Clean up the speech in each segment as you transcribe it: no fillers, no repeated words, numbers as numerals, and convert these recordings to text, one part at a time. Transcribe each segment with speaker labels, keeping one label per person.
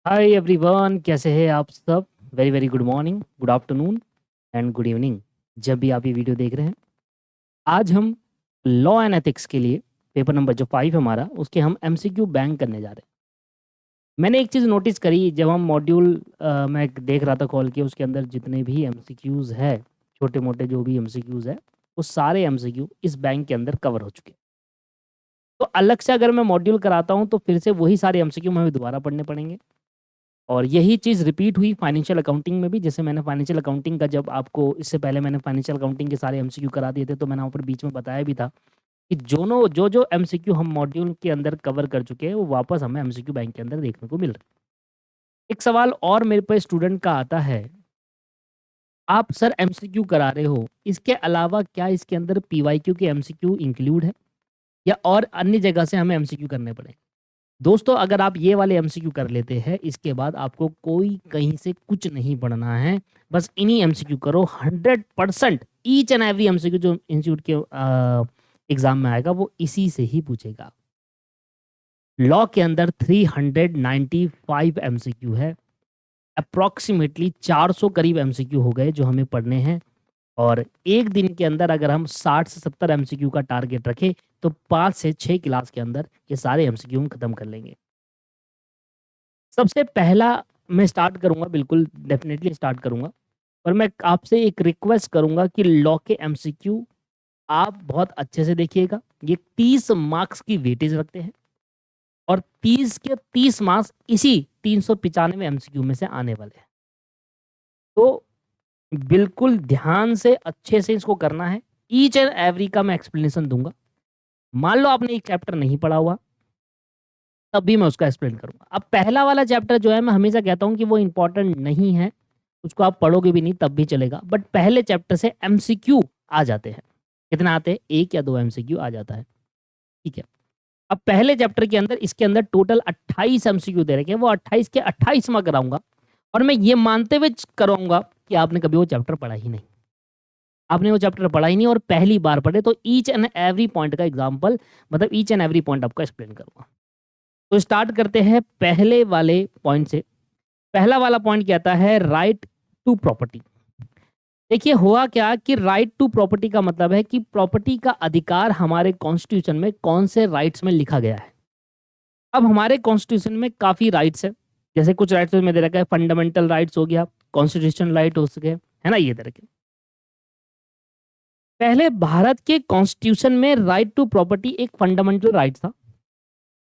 Speaker 1: Hi everyone, कैसे हैं आप सब। Very very good morning, good afternoon and good evening, जब भी आप ये वीडियो देख रहे हैं। आज हम लॉ एंड एथिक्स के लिए पेपर नंबर जो 5 हमारा, उसके हम एमसीक्यू बैंक करने जा रहे हैं। मैंने एक चीज़ नोटिस करी जब हम मॉड्यूल मैं देख रहा था कॉल के, उसके अंदर जितने भी एमसीक्यूज़ है, छोटे मोटे जो भी एमसीक्यूज़ है, वो सारे एमसीक्यू इस बैंक के अंदर कवर हो चुके हैं। तो अलग से अगर मैं मॉड्यूल कराता हूँ तो फिर से वही सारे एमसीक्यू हमें दोबारा पढ़ने पड़ेंगे। और यही चीज़ रिपीट हुई फाइनेंशियल अकाउंटिंग में भी। जैसे मैंने फाइनेंशियल अकाउंटिंग का, जब आपको इससे पहले मैंने फाइनेंशियल अकाउंटिंग के सारे एमसीक्यू करा दिए थे, तो मैंने वहाँ पर बीच में बताया भी था कि जो जो एमसीक्यू हम मॉड्यूल के अंदर कवर कर चुके हैं, वो वापस हमें एमसीक्यू बैंक के अंदर देखने को मिल रहा है। एक सवाल और मेरे पे स्टूडेंट का आता है, आप सर एमसीक्यू करा रहे हो, इसके अलावा क्या इसके अंदर पीवाईक्यू के एमसीक्यू इंक्लूड है या और अन्य जगह से हमें एमसीक्यू करने पड़े। दोस्तों, अगर आप ये वाले एमसीक्यू कर लेते हैं, इसके बाद आपको कोई कहीं से कुछ नहीं पढ़ना है। बस इन्हीं एमसीक्यू करो। 100% ईच एंड एवरी एमसीक्यू जो इंस्टीट्यूट के एग्जाम में आएगा, वो इसी से ही पूछेगा। लॉ के अंदर 395 एमसीक्यू है। अप्रॉक्सीमेटली 400 करीब एमसीक्यू हो गए जो हमें पढ़ने हैं। और एक दिन के अंदर अगर हम 60 से 70 एमसीक्यू का टारगेट रखें, तो 5 से 6 क्लास के अंदर ये सारे एमसीक्यू हम खत्म कर लेंगे। सबसे पहला मैं स्टार्ट करूंगा, बिल्कुल डेफिनेटली स्टार्ट करूंगा, पर मैं आपसे एक रिक्वेस्ट करूंगा कि लॉ के एमसीक्यू आप बहुत अच्छे से देखिएगा। ये 30 मार्क्स की वेटेज रखते हैं और 30 के 30 मार्क्स इसी 395 एमसीक्यू में से आने वाले हैं। तो बिल्कुल ध्यान से अच्छे से इसको करना है। ईच एंड एवरी का मैं एक्सप्लेनेशन दूंगा। मान लो आपने एक चैप्टर नहीं पढ़ा हुआ, तब भी मैं उसका एक्सप्लेन करूंगा। अब पहला वाला चैप्टर जो है, मैं हमेशा कहता हूं कि वो इंपॉर्टेंट नहीं है, उसको आप पढ़ोगे भी नहीं तब भी चलेगा, बट पहले चैप्टर से एमसीक्यू आ जाते हैं। कितना आते हैं? 1 या 2 एमसीक्यू आ जाता है। ठीक है। अब पहले चैप्टर के अंदर, इसके अंदर टोटल 28 एमसीक्यू दे रखे हैं, वो 28 के 28 मैं कराऊंगा। और मैं ये मानते हुए कराऊंगा कि आपने कभी वो चैप्टर पढ़ा ही नहीं। आपने वो चैप्टर पढ़ा ही नहीं और पहली बार पढ़े, तो ईच एंड एवरी पॉइंट का एग्जाम्पल, मतलब ईच एंड एवरी पॉइंट आपको एक्सप्लेन करूंगा। तो स्टार्ट करते हैं पहले वाले पॉइंट से। पहला वाला पॉइंट कहता है राइट टू प्रॉपर्टी। देखिए, हुआ क्या कि राइट टू प्रॉपर्टी का मतलब है कि प्रॉपर्टी का अधिकार हमारे कॉन्स्टिट्यूशन में कौन से राइट्स में लिखा गया है। अब हमारे कॉन्स्टिट्यूशन में काफी राइट्स है। जैसे कुछ राइट्स में दे रखा है, फंडामेंटल राइट्स हो गया, कॉन्स्टिट्यूशन राइट हो सके, है ना, ये दे रखे। पहले भारत के कॉन्स्टिट्यूशन में राइट टू प्रॉपर्टी एक फंडामेंटल राइट था।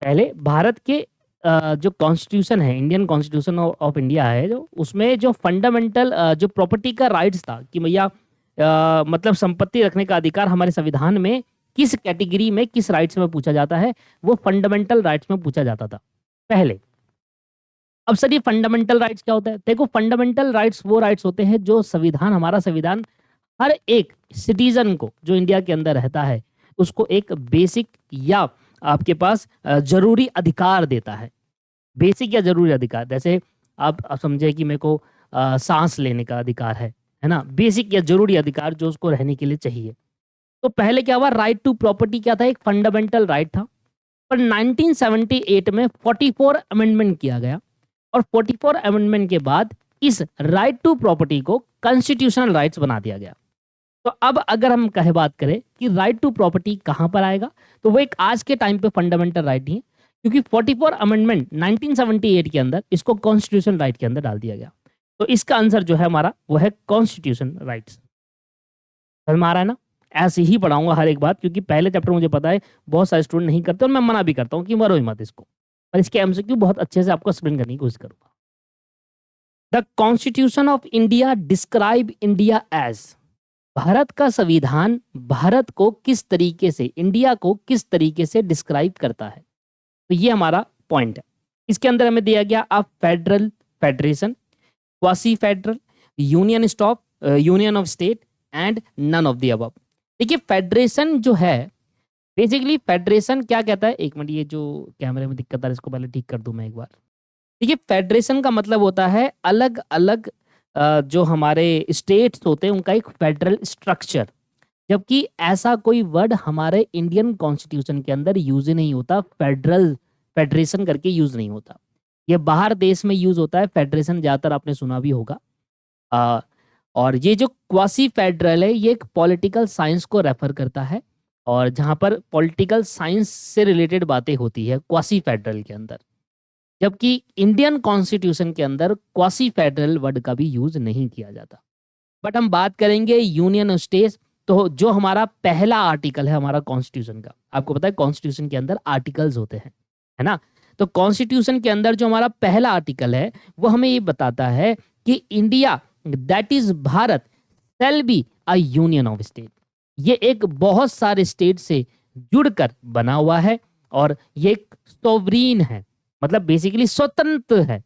Speaker 1: पहले भारत के जो कॉन्स्टिट्यूशन है, इंडियन कॉन्स्टिट्यूशन ऑफ इंडिया है, जो उसमें जो फंडामेंटल जो प्रॉपर्टी का राइट्स था कि भैया मतलब संपत्ति रखने का अधिकार हमारे संविधान में किस कैटेगरी में, किस राइट्स में पूछा जाता है, वो फंडामेंटल राइट्स में पूछा जाता था पहले। अब सर, ये फंडामेंटल राइट्स क्या होता है? देखो, फंडामेंटल राइट्स वो राइट्स होते हैं जो संविधान, हमारा संविधान हर एक सिटीजन को जो इंडिया के अंदर रहता है, उसको एक बेसिक या आपके पास जरूरी अधिकार देता है। बेसिक या जरूरी अधिकार, जैसे आप समझे कि मेरे को सांस लेने का अधिकार है ना, बेसिक या जरूरी अधिकार जो उसको रहने के लिए चाहिए। तो पहले क्या हुआ, राइट टू प्रॉपर्टी क्या था? एक फंडामेंटल राइट था। पर 1978 में 44 अमेंडमेंट किया गया और 44 अमेंडमेंट के बाद इस राइट टू प्रॉपर्टी को कॉन्स्टिट्यूशनल राइट्स बना दिया गया। तो अब अगर हम कहे बात करें कि राइट टू प्रॉपर्टी कहां पर आएगा, तो वो एक आज के टाइम पे फंडामेंटल राइट ही है, क्योंकि 44 अमेंडमेंट 1978 के अंदर इसको कॉन्स्टिट्यूशन राइट के अंदर डाल दिया गया। तो इसका आंसर जो है हमारा, वो है कॉन्स्टिट्यूशन राइट्स। समझ में आ रहा है ना? ऐसे ही पढ़ाऊंगा हर एक बात, क्योंकि पहले चैप्टर मुझे पता है बहुत सारे स्टूडेंट नहीं करते और मैं मना भी करता हूँ कि मरो ही मत इसको, पर इसके एमसीक्यू बहुत अच्छे से आपको एक्सप्लेन करने की कोशिश करूंगा। The constitution of India describe India as, Bharat का संविधान भारत को किस तरीके से, इंडिया को किस तरीके से डिस्क्राइब करता है। तो ये हमारा पॉइंट है। इसके अंदर हमें दिया गया आप federal, federation, quasi federal, union stop, union of state and none of the above. देखिए, फेडरेशन जो है, बेसिकली फेडरेशन क्या कहता है, एक मिनट, ये जो कैमरे में दिक्कत आ रही है इसको पहले ठीक कर दूं मैं एक बार। देखिए, फेडरेशन का मतलब होता है अलग अलग जो हमारे स्टेट्स होते हैं उनका एक फेडरल स्ट्रक्चर। जबकि ऐसा कोई वर्ड हमारे इंडियन कॉन्स्टिट्यूशन के अंदर यूज ही नहीं होता, फेडरल, फेडरेशन करके यूज नहीं होता। ये बाहर देश में यूज होता है, फेडरेशन ज़्यादातर आपने सुना भी होगा। अ, और ये जो क्वासी फेडरल है ये एक पॉलिटिकल साइंस को रेफर करता है, और जहाँ पर पॉलिटिकल साइंस से रिलेटेड बातें होती है क्वासी फेडरल के अंदर, जबकि इंडियन कॉन्स्टिट्यूशन के अंदर क्वासी फेडरल वर्ड का भी यूज नहीं किया जाता। बट हम बात करेंगे यूनियन स्टेट्स, तो जो हमारा पहला आर्टिकल है हमारा कॉन्स्टिट्यूशन का, आपको पता है कॉन्स्टिट्यूशन के अंदर आर्टिकल्स होते हैं, है ना। तो कॉन्स्टिट्यूशन के अंदर जो हमारा पहला आर्टिकल है वो हमें ये बताता है कि India that is Bharat shall be a union of state. ये एक बहुत सारे स्टेट से जुड़कर बना हुआ है, और ये एक सोवरीन है, मतलब बेसिकली स्वतंत्र है,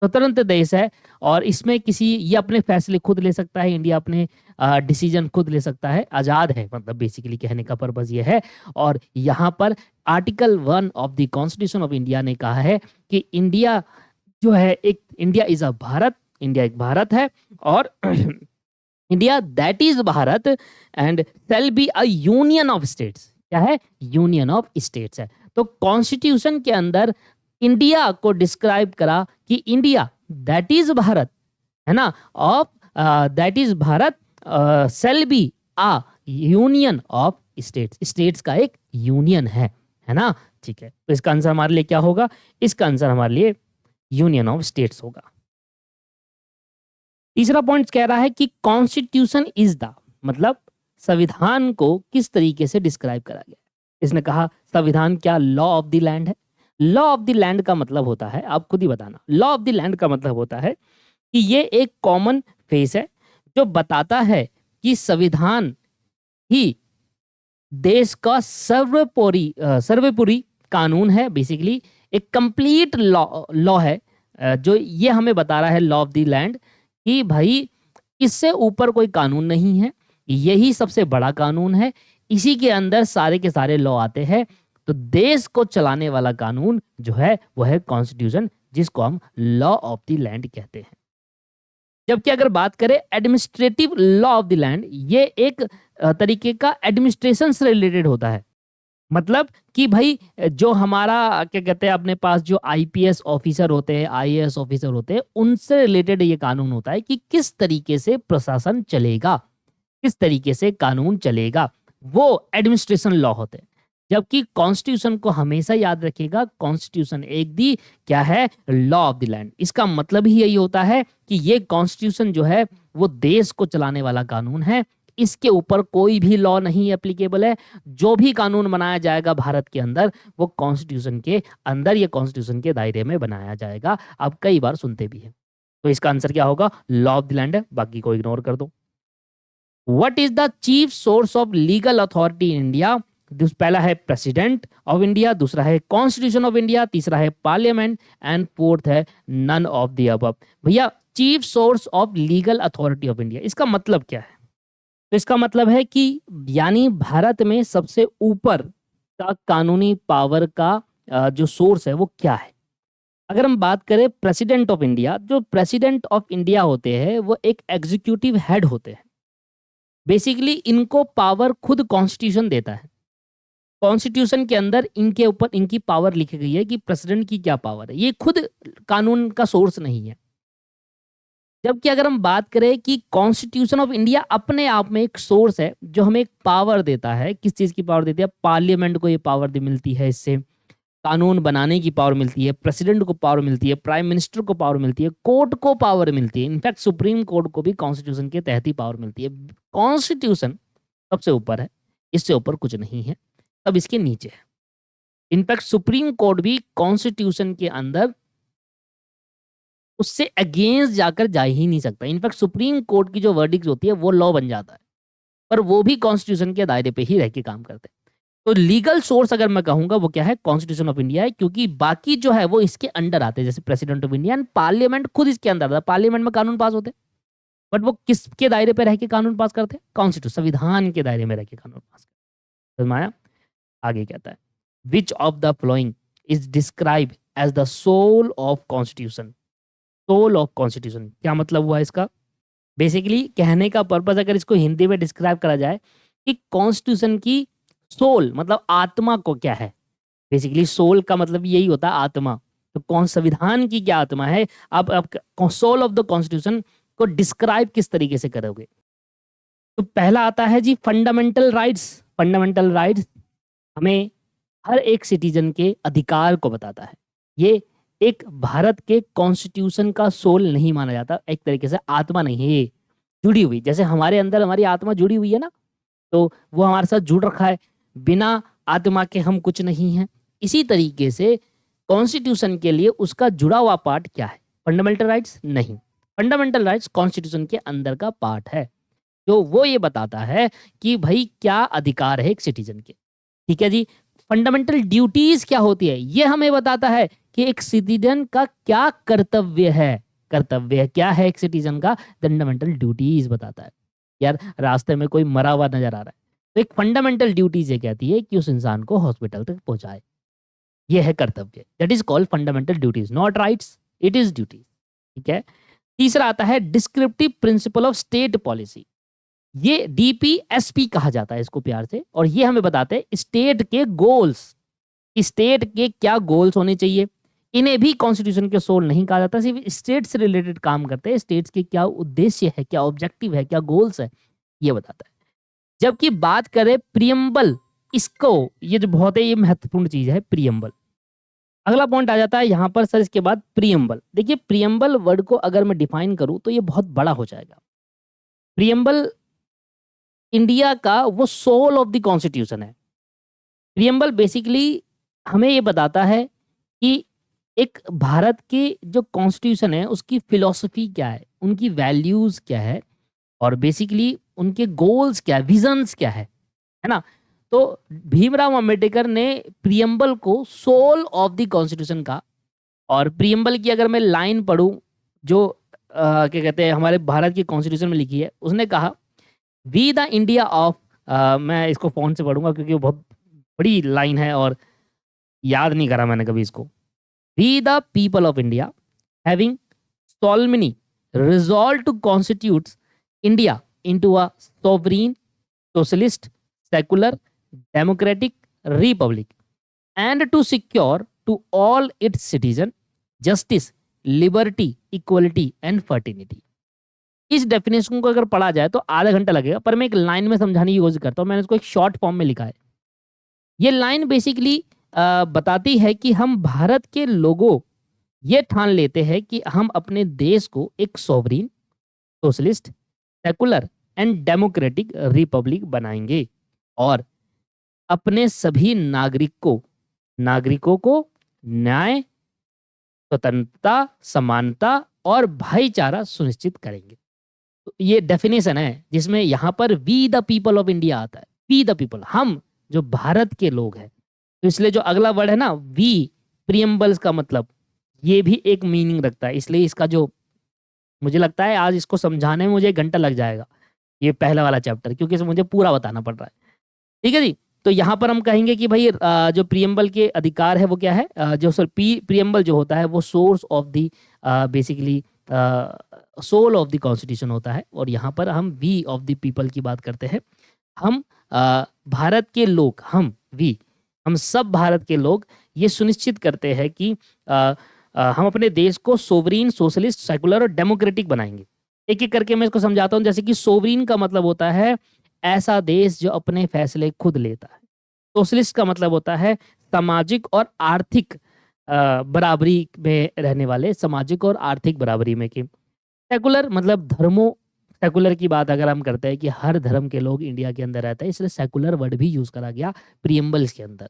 Speaker 1: स्वतंत्र देश है। और इसमें ये अपने फैसले खुद ले सकता है, इंडिया अपने डिसीजन खुद ले सकता है, आज़ाद है, मतलब बेसिकली कहने का पर्पज ये है। और यहाँ पर article 1 of the constitution of India ने कहा है कि इंडिया जो है एक, India is a Bharat, India एक भारत है, और India that is Bharat and shall be a union of states. क्या है? यूनियन ऑफ स्टेट्स है। तो कॉन्स्टिट्यूशन के अंदर इंडिया को डिस्क्राइब करा कि इंडिया दैट इज भारत, है ना, of that is Bharat shall be a union of states, states का एक यूनियन है ना। ठीक है, तो इसका आंसर हमारे लिए क्या होगा? इसका आंसर हमारे लिए यूनियन ऑफ स्टेट्स होगा। तीसरा पॉइंट कह रहा है कि कॉन्स्टिट्यूशन इज द, मतलब संविधान को किस तरीके से डिस्क्राइब करा गया। इसने कहा संविधान क्या लॉ ऑफ द लैंड है? लॉ ऑफ द लैंड का मतलब होता है, आप खुद ही बताना, लॉ ऑफ द लैंड का मतलब होता है कि ये एक कॉमन फेस है जो बताता है कि संविधान ही देश का सर्वोपरि कानून है, बेसिकली एक कंप्लीट लॉ है, जो ये हमें बता रहा है लॉ ऑफ द लैंड कि भाई इससे ऊपर कोई कानून नहीं है, यही सबसे बड़ा कानून है, इसी के अंदर सारे के सारे लॉ आते हैं। तो देश को चलाने वाला कानून जो है वो है कॉन्स्टिट्यूशन, जिसको हम लॉ ऑफ द लैंड कहते हैं। जबकि अगर बात करें administrative law of the land, ये एक तरीके का एडमिनिस्ट्रेशन से रिलेटेड होता है, मतलब कि भाई जो हमारा क्या कहते हैं अपने पास जो आईपीएस ऑफिसर होते हैं, आईएएस ऑफिसर होते हैं, उनसे रिलेटेड ये कानून होता है कि किस तरीके से प्रशासन चलेगा, किस तरीके से कानून चलेगा, वो एडमिनिस्ट्रेशन लॉ होते हैं। जबकि कॉन्स्टिट्यूशन को हमेशा याद रखिएगा, कॉन्स्टिट्यूशन एक दी क्या है? Law of the land. इसका मतलब ही यही होता है कि ये कॉन्स्टिट्यूशन जो है वो देश को चलाने वाला कानून है, इसके ऊपर कोई भी लॉ नहीं एप्लीकेबल है। जो भी कानून बनाया जाएगा भारत के अंदर वो कॉन्स्टिट्यूशन के अंदर या कॉन्स्टिट्यूशन के दायरे में बनाया जाएगा। आप कई बार सुनते भी हैं। तो इसका आंसर क्या होगा? लॉ ऑफ द लैंड है, बाकी को इग्नोर कर दो। What is the chief source of legal authority in India? पहला है प्रेसिडेंट ऑफ इंडिया, दूसरा है कॉन्स्टिट्यूशन ऑफ इंडिया, तीसरा है पार्लियामेंट, एंड फोर्थ है नन ऑफ द अबव। भैया chief source of legal authority of India, इसका मतलब क्या है? तो इसका मतलब है कि यानी भारत में सबसे ऊपर का कानूनी पावर का जो सोर्स है वो क्या है। अगर हम बात करें प्रेसिडेंट ऑफ इंडिया, जो प्रेसिडेंट ऑफ इंडिया होते हैं वो एक एग्जीक्यूटिव हेड होते हैं। बेसिकली इनको पावर खुद कॉन्स्टिट्यूशन देता है। कॉन्स्टिट्यूशन के अंदर इनके ऊपर इनकी पावर लिखी गई है कि प्रेसिडेंट की क्या पावर है, ये खुद कानून का सोर्स नहीं है। जबकि अगर हम बात करें कि कॉन्स्टिट्यूशन ऑफ इंडिया अपने आप में एक सोर्स है जो हमें एक पावर देता है, किस चीज़ की पावर देती है? पार्लियामेंट को ये पावर मिलती है, इससे कानून बनाने की पावर मिलती है, प्रेसिडेंट को पावर मिलती है, प्राइम मिनिस्टर को पावर मिलती है, कोर्ट को पावर मिलती है, इनफैक्ट सुप्रीम कोर्ट को भी कॉन्स्टिट्यूशन के तहत ही पावर मिलती है। कॉन्स्टिट्यूशन सबसे ऊपर है, इससे ऊपर कुछ नहीं है, सब इसके नीचे है। इनफैक्ट सुप्रीम कोर्ट भी कॉन्स्टिट्यूशन के अंदर उससे अगेंस्ट जाकर जा ही नहीं सकता। इनफैक्ट सुप्रीम कोर्ट की जो वर्डिक्ट होती है वो लॉ बन जाता है, पर वो भी कॉन्स्टिट्यूशन के दायरे पे ही रह के काम करते हैं। तो लीगल सोर्स अगर मैं कहूंगा वो क्या है? कॉन्स्टिट्यूशन ऑफ इंडिया है, क्योंकि बाकी जो है वो इसके अंडर आते हैं, जैसे president of India and parliament खुद इसके अंदर आता है। पार्लियामेंट में कानून पास होते हैं, बट वो किसके दायरे पे रह के कानून पास करते हैं? कॉन्स्टिट्यूशन, संविधान के दायरे में रह के कानून पास करते हैं। समझ में आया? आगे कहता है which of the following is describe as the soul of constitution. Soul of constitution क्या मतलब हुआ इसका? बेसिकली कहने का पर्पस अगर इसको हिंदी में डिस्क्राइब करा जाए कि कॉन्स्टिट्यूशन की सोल मतलब आत्मा को क्या है, बेसिकली सोल का मतलब यही होता है आत्मा। तो संविधान की क्या आत्मा है, आप सोल ऑफ द कॉन्स्टिट्यूशन को डिस्क्राइब किस तरीके से करोगे? तो पहला आता है जी फंडामेंटल राइट्स। फंडामेंटल राइट्स हमें हर एक सिटीजन के अधिकार को बताता है। ये एक भारत के कॉन्स्टिट्यूशन का सोल नहीं माना जाता, एक तरीके से आत्मा नहीं है, ये जुड़ी हुई, जैसे हमारे अंदर हमारी आत्मा जुड़ी हुई है ना, तो वो हमारे साथ जुड़ रखा है, बिना आत्मा के हम कुछ नहीं हैं। इसी तरीके से कॉन्स्टिट्यूशन के लिए उसका जुड़ा हुआ पार्ट क्या है? फंडामेंटल राइट्स नहीं। फंडामेंटल राइट्स कॉन्स्टिट्यूशन के अंदर का पार्ट है, जो वो ये बताता है कि भाई क्या अधिकार है एक सिटीजन के। ठीक है जी। फंडामेंटल ड्यूटीज क्या होती है, ये हमें बताता है कि एक सिटीजन का क्या कर्तव्य है। कर्तव्य क्या है एक सिटीजन का? फंडामेंटल ड्यूटीज बताता है। यार रास्ते में कोई मरा हुआ नजर आ रहा है, तो एक फंडामेंटल ड्यूटीज ये कहती है कि उस इंसान को हॉस्पिटल तक पहुंचाए। ये है कर्तव्य, that is called fundamental duties, not rights, it is duties. ठीक है। तीसरा आता है descriptive principle of state policy. ये डीपीएसपी कहा जाता है इसको प्यार से, और ये हमें बताते हैं स्टेट के गोल्स, स्टेट के क्या गोल्स होने चाहिए। इन्हें भी कॉन्स्टिट्यूशन के सोल नहीं कहा जाता, सिर्फ स्टेट से रिलेटेड काम करते हैं, स्टेट्स के क्या उद्देश्य है, क्या ऑब्जेक्टिव है, क्या गोल्स है, ये बताता है। जबकि बात करें प्रियम्बल, इसको, ये जो बहुत ही महत्वपूर्ण चीज है प्रियम्बल। अगला पॉइंट आ जाता है यहाँ पर सर, इसके बाद प्रियम्बल। देखिए प्रियम्बल वर्ड को अगर मैं डिफाइन करूं तो ये बहुत बड़ा हो जाएगा। प्रियम्बल इंडिया का वो सोल ऑफ द कॉन्स्टिट्यूशन है। प्रियम्बल बेसिकली हमें ये बताता है कि एक भारत की जो कॉन्स्टिट्यूशन है उसकी फिलॉसफी क्या है, उनकी वैल्यूज क्या है, और बेसिकली उनके गोल्स क्या है, विजन्स क्या है ना। तो भीमराव अंबेडकर ने प्रियम्बल को सोल ऑफ द कॉन्स्टिट्यूशन का, और प्रियम्बल की अगर मैं लाइन पढ़ूं जो क्या कहते हैं हमारे भारत की कॉन्स्टिट्यूशन में लिखी है, उसने कहा वी द इंडिया ऑफ, मैं इसको फोन से पढ़ूंगा क्योंकि वो बहुत बड़ी लाइन है और याद नहीं करा मैंने कभी इसको। We the people of India having solemnly resolved to constitute India into a sovereign, socialist, secular, democratic republic, and to secure to all its citizens justice, liberty, equality and fraternity। इस definition को अगर पढ़ा जाए तो आधा घंटा लगेगा, पर मैं एक लाइन में समझाने की कोशिश करता हूँ। मैंने इसको एक शॉर्ट फॉर्म में लिखा है। ये लाइन बेसिकली बताती है कि हम भारत के लोगों ये ठान लेते हैं कि हम अपने देश को एक sovereign, socialist, secular and democratic Republic बनाएंगे, और अपने सभी नागरिकों को न्याय, स्वतंत्रता, समानता और भाईचारा सुनिश्चित करेंगे। तो ये डेफिनेशन है जिसमें यहाँ पर we the people of India आता है। वी द पीपल, हम जो भारत के लोग हैं। तो इसलिए जो अगला वर्ड है ना वी, प्रियम्बल्स का मतलब ये भी एक मीनिंग रखता है। इसलिए इसका जो मुझे लगता है आज इसको समझाने में मुझे 1 घंटा लग जाएगा, ये पहला वाला चैप्टर, क्योंकि इसे मुझे पूरा बताना पड़ रहा है। ठीक है जी। तो यहाँ पर हम कहेंगे कि भाई जो प्रियम्बल के अधिकार है वो क्या है, जो सर प्रियम्बल जो होता है वो source of the basically soul of the constitution होता है। और यहाँ पर हम वी ऑफ द पीपल की बात करते हैं। हम भारत के लोग, हम सब भारत के लोग ये सुनिश्चित करते हैं कि हम अपने देश को सोवरीन, सोशलिस्ट, सेकुलर और डेमोक्रेटिक बनाएंगे। एक एक करके मैं इसको समझाता हूँ। जैसे कि सोवरीन का मतलब होता है ऐसा देश जो अपने फैसले खुद लेता है। सोशलिस्ट का मतलब होता है सामाजिक और आर्थिक बराबरी में रहने वाले, सामाजिक और आर्थिक बराबरी में की। सेकुलर मतलब धर्मों, सेकुलर की बात अगर हम करते हैं कि हर धर्म के लोग इंडिया के अंदर रहते हैं, इसलिए सेकुलर वर्ड भी यूज करा गया प्रियम्बल्स के अंदर।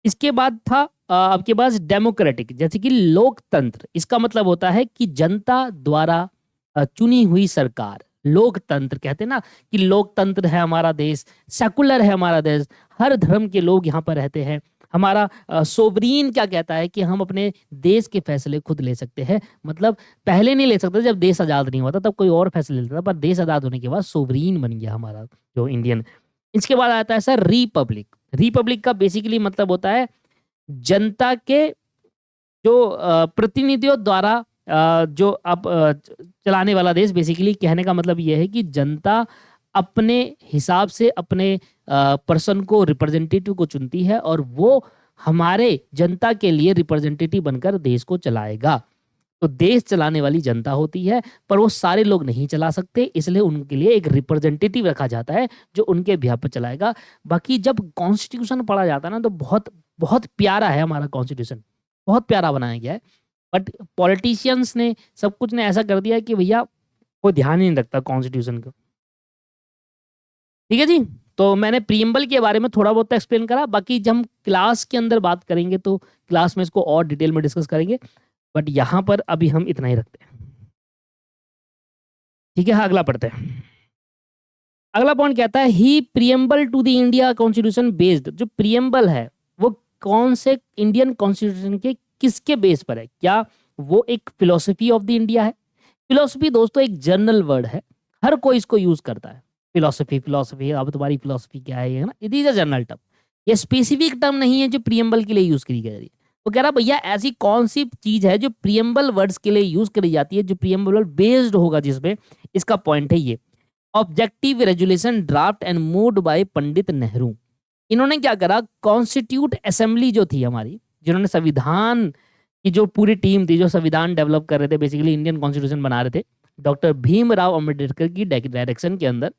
Speaker 1: इसके बाद था आपके पास डेमोक्रेटिक, जैसे कि लोकतंत्र। इसका मतलब होता है कि जनता द्वारा चुनी हुई सरकार। लोकतंत्र कहते हैं ना कि लोकतंत्र है हमारा देश, सेकुलर है हमारा देश, हर धर्म के लोग यहाँ पर रहते हैं। हमारा सोवरीन क्या कहता है कि हम अपने देश के फैसले खुद ले सकते हैं। मतलब पहले नहीं ले सकते, जब देश आज़ाद नहीं हुआ था तब कोई और फैसले लेता था, पर देश आज़ाद होने के बाद सोवरीन बन गया हमारा जो इंडियन। इसके बाद आता है सर रिपब्लिक। रिपब्लिक का बेसिकली मतलब होता है जनता के जो प्रतिनिधियों द्वारा जो अब चलाने वाला देश। बेसिकली कहने का मतलब यह है कि जनता अपने हिसाब से अपने पर्सन को, रिप्रेजेंटेटिव को चुनती है, और वो हमारे जनता के लिए रिप्रेजेंटेटिव बनकर देश को चलाएगा। तो देश चलाने वाली जनता होती है, पर वो सारे लोग नहीं चला सकते, इसलिए उनके लिए एक रिप्रेजेंटेटिव रखा जाता है जो उनके बिहाफ पर चलाएगा। बाकी जब कॉन्स्टिट्यूशन पढ़ा जाता है ना, तो बहुत बहुत प्यारा है हमारा कॉन्स्टिट्यूशन, बहुत प्यारा बनाया गया है। बट पॉलिटिशियंस ने सब कुछ ने ऐसा कर दिया कि भैया कोई ध्यान ही नहीं रखता कॉन्स्टिट्यूशन को। ठीक है जी। तो मैंने प्रीएम्बल के बारे में थोड़ा बहुत एक्सप्लेन करा, बाकी जब हम क्लास के अंदर बात करेंगे तो क्लास में इसको और डिटेल में डिस्कस करेंगे, बट यहाँ पर अभी हम इतना ही रखते हैं। ठीक है, हाँ अगला पढ़ते हैं। अगला पॉइंट कहता है ही preamble to the India constitution based. जो प्रीएम्बल है वो कौन से इंडियन कॉन्स्टिट्यूशन के किसके बेस पर है? क्या वो एक फिलोसफी ऑफ द इंडिया है? फिलोसफी दोस्तों एक जनरल वर्ड है, हर कोई इसको यूज करता है। फिलोसफी फिलोसफी, अब तुम्हारी फिलोसफी क्या है, ये ना, it is a general term, ये स्पेसिफिक टर्म नहीं है जो प्रीएम्बल के लिए यूज करी जा रही है। तो कह रहा भैया ऐसी कौन सी चीज है जो प्रीएम्बल वर्ड्स के लिए यूज करी जाती है, जो प्रीएम्बल बेस्ड होगा जिसमें, इसका पॉइंट है ये objective resolution draft and moved by Pandit Nehru. इन्होंने क्या करा, कॉन्स्टिट्यूट असेंबली जो थी हमारी, जिन्होंने संविधान की जो पूरी टीम थी जो संविधान डेवलप कर रहे थे, बेसिकली इंडियन कॉन्स्टिट्यूशन बना रहे थे डॉक्टर भीमराव अंबेडकर की डायरेक्शन के अंदर,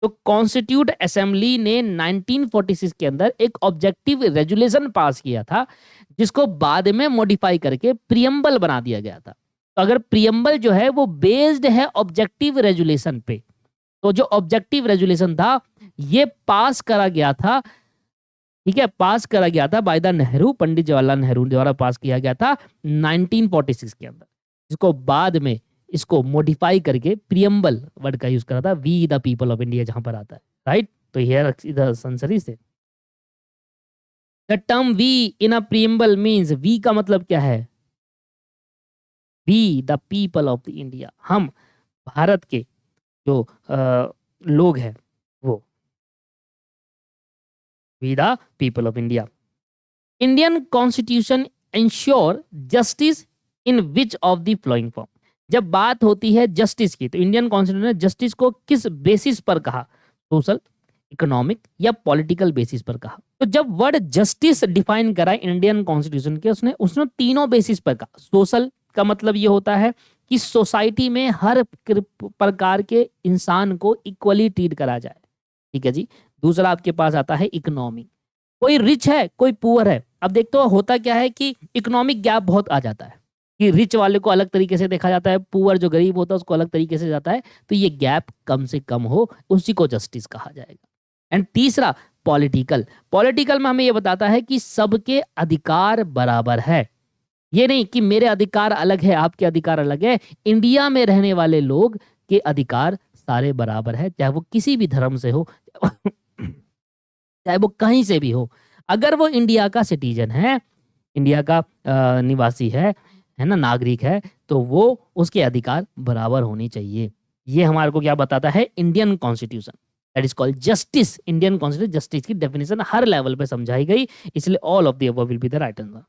Speaker 1: तो कॉन्स्टिट्यूट असेंबली ने 1946 के अंदर एक ऑब्जेक्टिव रेजुलेशन पास किया था, जिसको बाद में मॉडिफाई करके प्रीएम्बल बना दिया गया था। तो अगर प्रीएम्बल जो है वो बेस्ड है ऑब्जेक्टिव रेजुलेशन पे, तो जो ऑब्जेक्टिव रेजुलेशन था ये पास करा गया था, ठीक है, पास करा गया था बाय द नेहरू, पंडित जवाहरलाल नेहरू द्वारा पास किया गया था 1946 के अंदर, जिसको बाद में इसको मॉडिफाई करके प्रीएम्बल वर्ड का यूज करा था, we the people of India जहां पर आता है, राइट। तो हियर इधर संसरी से the term we in a preamble means, we का मतलब क्या है? We the people of the India, हम भारत के जो लोग हैं वो, we the people of India. Indian constitution ensure justice in which of the following form. जब बात होती है जस्टिस की, तो इंडियन कॉन्स्टिट्यूशन ने जस्टिस को किस बेसिस पर कहा? सोशल, इकोनॉमिक या पॉलिटिकल बेसिस पर कहा। तो जब वर्ड जस्टिस डिफाइन करा इंडियन कॉन्स्टिट्यूशन के, उसने उसने तीनों बेसिस पर कहा। सोशल का मतलब ये होता है कि सोसाइटी में हर प्रकार के इंसान को इक्वली ट्रीट करा जाए, ठीक है जी। दूसरा आपके पास आता है इकोनॉमी, कोई रिच है कोई पुअर है। अब देखते हो होता क्या है कि इकोनॉमिक गैप बहुत आ जाता है, कि रिच वाले को अलग तरीके से देखा जाता है, पुअर जो गरीब होता है उसको अलग तरीके से जाता है। तो ये गैप कम से कम हो, उसी को जस्टिस कहा जाएगा। एंड तीसरा पॉलिटिकल, पॉलिटिकल में हमें ये बताता है कि सबके अधिकार बराबर है, ये नहीं कि मेरे अधिकार अलग है आपके अधिकार अलग है। इंडिया में रहने वाले लोग के अधिकार सारे बराबर है, चाहे वो किसी भी धर्म से हो चाहे वो कहीं से भी हो। अगर वो इंडिया का सिटीजन है, इंडिया का निवासी है ना, नागरिक है, तो वो उसके अधिकार बराबर होने चाहिए। ये हमारे को क्या बताता है? Indian constitution, that is called justice. Indian constitution, justice की डेफिनेशन हर लेवल पे समझाई गई, इसलिए all of the above will be the right answer.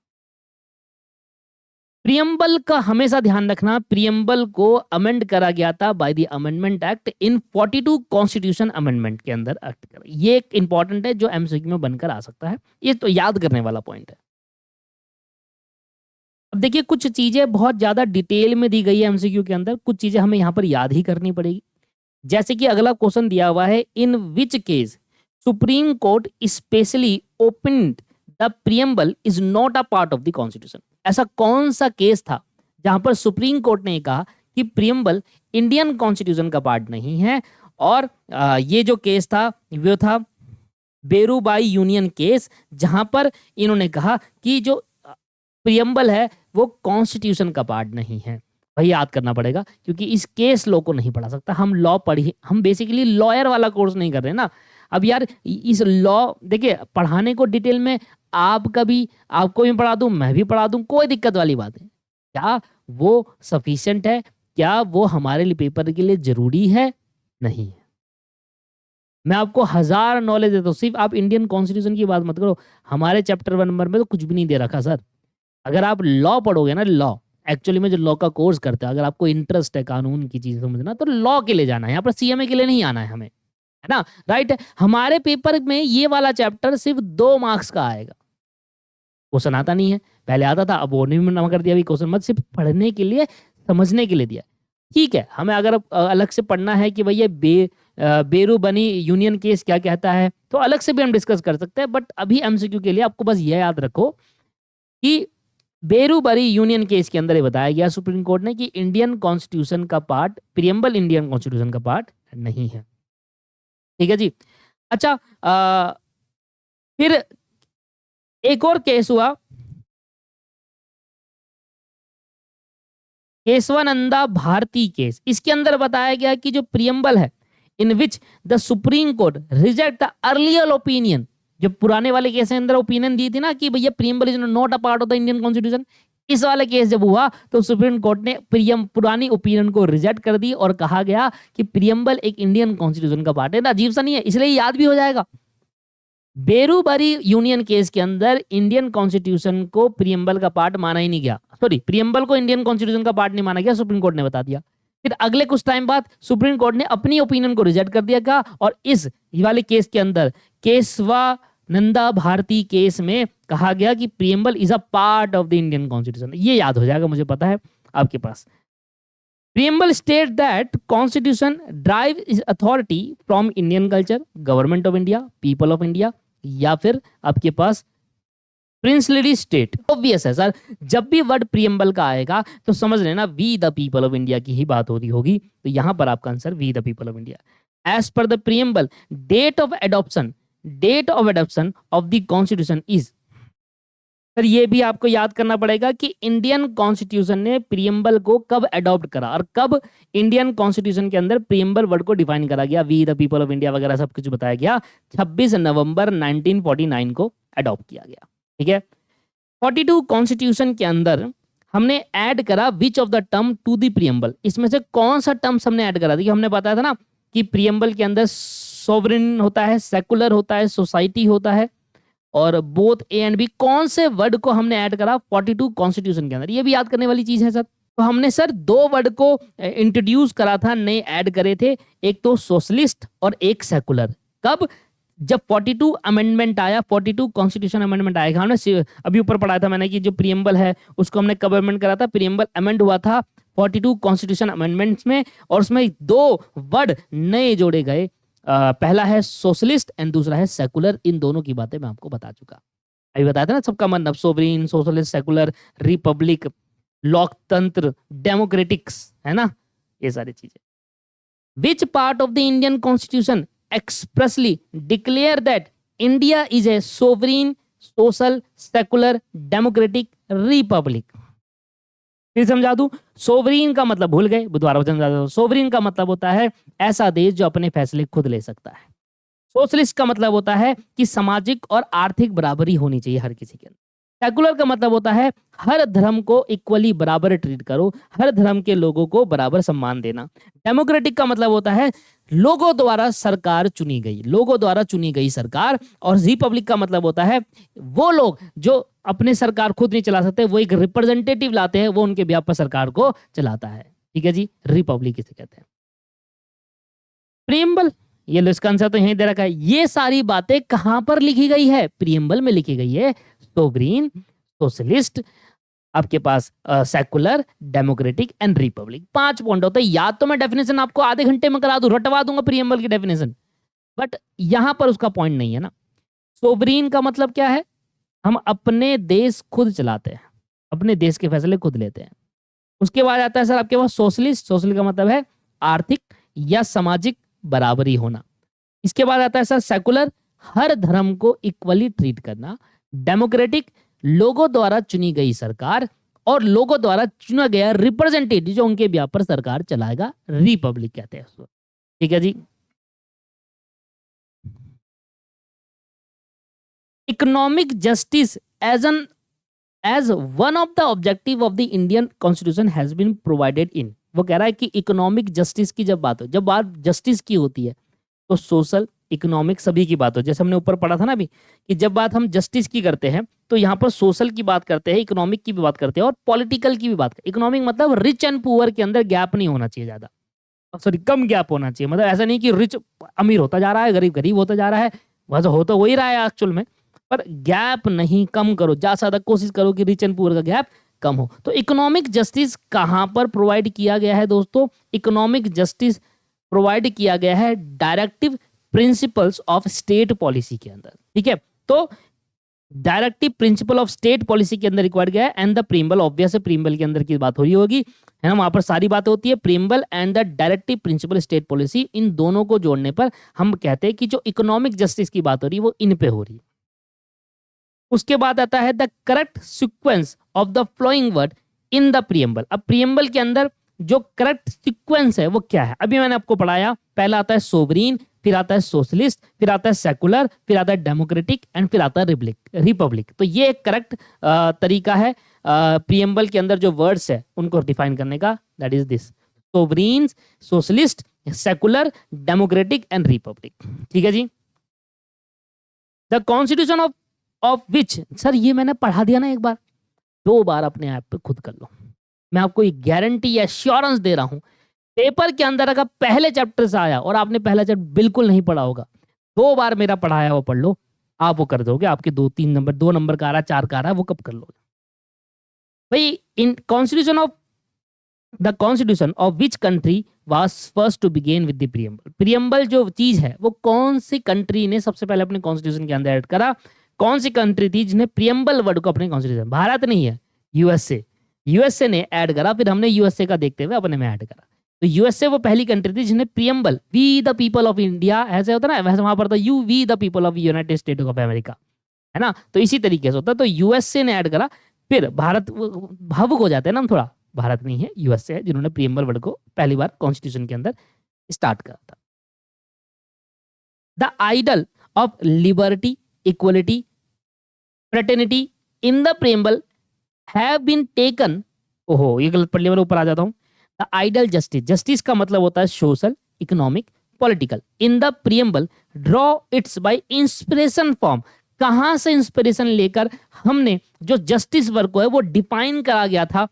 Speaker 1: Preamble का हमेशा ध्यान रखना, प्रीएम्बल को अमेंड करा गया था by the amendment act in 42 constitution amendment के अंदर एक्ट करा। ये एक इंपॉर्टेंट है जो एमसीक्यू में बनकर आ सकता है, ये तो याद करने वाला पॉइंट है। अब देखिए कुछ चीजें बहुत ज्यादा डिटेल में दी गई है एमसीक्यू के अंदर, कुछ चीजें हमें यहाँ पर याद ही करनी पड़ेगी। जैसे कि अगला क्वेश्चन दिया हुआ है, in which case Supreme Court specially opined the preamble is not a part of the constitution. ऐसा कौन सा केस था जहां पर सुप्रीम कोर्ट ने कहा कि प्रीएम्बल इंडियन कॉन्स्टिट्यूशन का पार्ट नहीं है? और ये जो केस था वो था बेरूबाई यूनियन केस, जहां पर इन्होंने कहा कि जो प्रीएम्बल है वो कॉन्स्टिट्यूशन का पार्ट नहीं है। भाई याद करना पड़ेगा, क्योंकि इस केस लॉ को नहीं पढ़ा सकता। हम लॉ पढ़ी, हम बेसिकली लॉयर वाला कोर्स नहीं कर रहे ना। अब यार इस लॉ देखिए पढ़ाने को डिटेल में आपका भी, आपको भी पढ़ा दूं, मैं भी पढ़ा दूं, कोई दिक्कत वाली बात है? क्या वो सफिशिएंट है? क्या वो हमारे लिए पेपर के लिए जरूरी है? नहीं है। मैं आपको 1000 नॉलेज देता हूँ, सिर्फ आप इंडियन कॉन्स्टिट्यूशन की बात मत करो। हमारे चैप्टर 1 नंबर में तो कुछ भी नहीं दे रखा सर। अगर आप लॉ पढ़ोगे ना, लॉ एक्चुअली में जो लॉ का कोर्स करते हैं, अगर आपको इंटरेस्ट है कानून की चीज समझना, तो लॉ के लिए जाना है, यहाँ पर सीएमए के लिए नहीं आना है हमें, है ना, राइट। हमारे पेपर में ये वाला चैप्टर सिर्फ 2 मार्क्स का आएगा, क्वेश्चन आता नहीं है, पहले आता था, अब उन्होंने भी मना कर दिया, अभी क्वेश्चन मत, सिर्फ पढ़ने के लिए, समझने के लिए दिया। ठीक है, हमें अगर अलग से पढ़ना है कि भैया बेरू बनी यूनियन केस क्या कहता है, तो अलग से भी हम डिस्कस कर सकते हैं, बट अभी एमसीक्यू के लिए आपको बस ये याद रखो कि बेरूबरी यूनियन केस के अंदर ये बताया गया सुप्रीम कोर्ट ने कि इंडियन कॉन्स्टिट्यूशन का पार्ट, प्रियम्बल इंडियन कॉन्स्टिट्यूशन का पार्ट नहीं है। ठीक है जी। अच्छा, फिर एक और केस हुआ, केशवानंदा भारती केस। इसके अंदर बताया गया कि जो प्रियम्बल है, in which the Supreme Court reject the earlier opinion, जो पुराने वाले केस के अंदर ओपिनियन दी थी ना कि भैया preamble is not a part of the Indian constitution, इस वाले केस जब हुआ तो सुप्रीम कोर्ट ने पुरानी ओपिनियन को रिजेक्ट कर दी और कहा गया कि प्रियम्बल एक इंडियन कॉन्स्टिट्यूशन का पार्ट है। ना अजीब सा नहीं है, इसलिए याद भी हो जाएगा। बेरूबरी यूनियन केस के अंदर इंडियन कॉन्स्टिट्यूशन को प्रियम्बल का पार्ट माना ही नहीं गया, सॉरी, प्रियम्बल को इंडियन कॉन्स्टिट्यूशन का पार्ट नहीं माना गया, सुप्रीम कोर्ट ने बता दिया। फिर अगले कुछ टाइम बाद सुप्रीम कोर्ट ने अपनी ओपिनियन को रिजेक्ट कर दिया का, और इस वाले केस के अंदर केशवानंदा भारती केस में कहा गया कि preamble is a part of the Indian constitution. ये याद हो जाएगा, मुझे पता है आपके पास। Preamble state that Constitution drives its authority from Indian culture, government of India, people of India, या फिर आपके पास प्रिंसली स्टेट। ऑब्वियस है सर, जब भी वर्ड प्रियम्बल का आएगा तो समझ लेना we the people of India की ही बात हो रही होगी, तो यहां पर आपका answer we the people of India. As per the preamble, date of adoption of the constitution is. Sir ये भी आपको याद करना पड़ेगा कि इंडियन कॉन्स्टिट्यूशन ने प्रियम्बल को कब अडॉप्ट करा और कब इंडियन कॉन्स्टिट्यूशन के अंदर प्रियम्बल वर्ड को डिफाइन करा गया, we the people of India वगैरह सब कुछ बताया गया। 26 नवंबर 1949 को अडॉप्ट किया गया। ठीक है, 42 कॉन्स्टिट्यूशन के अंदर हमने ऐड करा which of the term to the preamble. इसमें से कौन सा टर्म्स हमने ऐड करा था? कि हमने बताया था ना कि प्रियम्बल के अंदर सोवरेन होता है, सेकुलर होता है, सोसाइटी होता है, और बोथ ए एंड बी। कौन से वर्ड को हमने ऐड करा 42 कॉन्स्टिट्यूशन के अंदर? ये भी याद करने वाली चीज है सर। तो हमने सर दो वर्ड को इंट्रोड्यूस करा था, नए ऐड करे थे, एक तो सोशलिस्ट और एक सेकुलर। कब? जब 42 अमेंडमेंट आया, 42 कॉन्स्टिट्यूशन अमेंडमेंट आएगा। हमने अभी ऊपर पढ़ा था मैंने कि जो प्रियम्बल है उसको हमने कब अमेंड करा था? प्रियम्बल अमेंड हुआ था 42 कॉन्स्टिट्यूशन अमेंडमेंट्स में, और उसमें दो वर्ड नए जोड़े गए। पहला है सोशलिस्ट एंड दूसरा है सेकुलर। इन दोनों की बातें मैं आपको बता चुका, अभी बताया था ना सबका मतलब, सोवरेन, सोशलिस्ट, सेकुलर, रिपब्लिक, लोकतंत्र, डेमोक्रेटिक्स, है ना, ये सारी चीजें। Which part of the Indian constitution expressly declare that India is a sovereign, social, secular, democratic Republic? फिर समझा दूं, सोवरीन का मतलब भूल गए, बुधवार वचन समझा दूं। सोवरीन का मतलब होता है ऐसा देश जो अपने फैसले खुद ले सकता है। सोशलिस्ट का मतलब होता है कि सामाजिक और आर्थिक बराबरी होनी चाहिए हर किसी के अंदर। सेकुलर का मतलब होता है हर धर्म को इक्वली बराबर ट्रीट करो, हर धर्म के लोगों को बराबर सम्मान देना। डेमोक्रेटिक का मतलब होता है लोगों द्वारा सरकार चुनी गई, लोगों द्वारा चुनी गई सरकार। और रिपब्लिक का मतलब होता है वो लोग जो अपने सरकार खुद नहीं चला सकते, वो एक रिप्रेजेंटेटिव लाते हैं, वो उनके बिहाफ पर सरकार को चलाता है। ठीक है जी, रिपब्लिक इसे कहते हैं। प्रियम्बल, ये लो इसका आंसर तो यहीं दे रखा है। ये सारी बातें कहां पर लिखी गई है? प्रियम्बल में लिखी गई है। सोवरीन, सोशलिस्ट, आपके पास secular, democratic and republic, 5 point होते हैं। याद तो मैं डेफिनेशन आपको आधे घंटे में करा दूं, रटवा दूंगा प्रियम्बल की डेफिनेशन, बट यहां पर उसका पॉइंट नहीं है ना। सोवरीन का मतलब क्या है? हम अपने देश खुद चलाते हैं, अपने देश के फैसले खुद लेते हैं। उसके बाद आता है सर आपके पास सोशलिस्ट। सोशलिस्ट का मतलब है आर्थिक या सामाजिक बराबरी होना। इसके बाद आता है सर सेकुलर, हर धर्म को इक्वली ट्रीट करना। डेमोक्रेटिक, लोगों द्वारा चुनी गई सरकार और लोगों द्वारा चुना गया रिप्रेजेंटेटिव जो उनके बिहाफ पर सरकार चलाएगा। रिपब्लिक कहते हैं उसको। ठीक है जी। Economic justice as one of the objective of the Indian constitution has been provided in. वो कह रहा है कि इकोनॉमिक जस्टिस की जब बात जस्टिस की होती है तो सोशल, इकोनॉमिक सभी की बात हो। जैसे हमने ऊपर पढ़ा था ना अभी कि जब बात हम जस्टिस की करते हैं तो यहाँ पर सोशल की बात करते हैं, इकोनॉमिक की भी बात करते हैं और पॉलिटिकल की भी बात करते हैं। इकोनॉमिक मतलब रिच एंड पुअर के अंदर गैप नहीं होना चाहिए, ज्यादा, सॉरी कम गैप होना चाहिए। मतलब ऐसा नहीं कि रिच अमीर होता जा रहा है, गरीब गरीब होता जा रहा है, वैसा हो तो वही रहा है एक्चुअल में। पर गैप नहीं कम करो, ज्यादा कोशिश करो कि रिच एंड पुअर का गैप कम हो। तो इकोनॉमिक जस्टिस कहां पर प्रोवाइड किया गया है दोस्तों? इकोनॉमिक जस्टिस प्रोवाइड किया गया है directive principles of state policy के अंदर, ठीक है। तो directive principle of state policy के अंदर रिक्वायर्ड गया है एंड द प्रीम्बल, ऑब्वियस है प्रीम्बल के अंदर की बात हो रही होगी, है ना, वहां पर सारी बातें होती है। Preamble and the directive principle state policy, इन दोनों को जोड़ने पर हम कहते हैं कि जो इकोनॉमिक जस्टिस की बात हो रही है वो इन पे हो रही है। उसके बाद आता है the correct sequence of the flowing word in the preamble. अब प्रीएम्बल के अंदर जो करेक्ट सीक्वेंस है वो क्या है? अभी मैंने आपको पढ़ाया, पहला आता है सोवरीन, फिर आता है सोशलिस्ट, फिर आता है सेकुलर, फिर आता है डेमोक्रेटिक एंड फिर आता है रिपब्लिक। तो ये एक करेक्ट तरीका है प्रीएम्बल के अंदर जो वर्ड्स है उनको डिफाइन करने का, that is this: sovereign, socialist, secular, democratic and republic. ठीक है जी। The constitution of which, sir ये मैंने पढ़ा दिया ना एक बार, 2 बार अपने ऐप पे खुद कर लो। मैं आपको एक गारंटी या एश्योरेंस दे रहा हूं, पेपर के अंदर अगर पहले चैप्टर से आया और आपने पहला चैप्टर बिल्कुल नहीं पढ़ा होगा, 2 बार मेरा पढ़ाया वो पढ़ लो, आप वो कर दोगे। आपके 2-3 नंबर, 2 नंबर का आ रहा है, 4 का आ रहा है, वो कब कर लोगे भाई? In constitution of which country was first to begin with the preamble. Preamble जो चीज है वो कौन सी कंट्री ने सबसे पहले अपने कॉन्स्टिट्यूशन के अंदर ऐड करा? कौन सी कंट्री थी जिसने प्रीएम्बल वर्ड को अपने कॉन्स्टिट्यूशन? भारत नहीं है, यूएसए ने ऐड करा, फिर हमने यूएसए का देखते हुए अपने में ऐड करा। तो यूएसए वो पहली कंट्री थी जिसने preamble, we the people of India, ऐसे होता ना, वैसे वहां पर था you we the people of United State of America, है ना। तो इसी तरीके से होता है। तो यूएसए ने ऐड करा, फिर भारत, भावुक हो जाते हैं ना हम थोड़ा, भारत नहीं है, यूएसए है जिन्होंने प्रीएम्बल वर्ड को पहली बार कॉन्स्टिट्यूशन के अंदर स्टार्ट करा था। The ideal of liberty, equality, fraternity in the preamble have been taken, ओहो ये गलत पढ़ लिया, मैं ऊपर आ जाता हूं। द आइडल जस्टिस, जस्टिस का मतलब होता है social, economic, political, in the preamble draw its by inspiration from. कहां से इंस्पिरेशन लेकर हमने जो जस्टिस वर्ग को है वो डिफाइन करा गया था,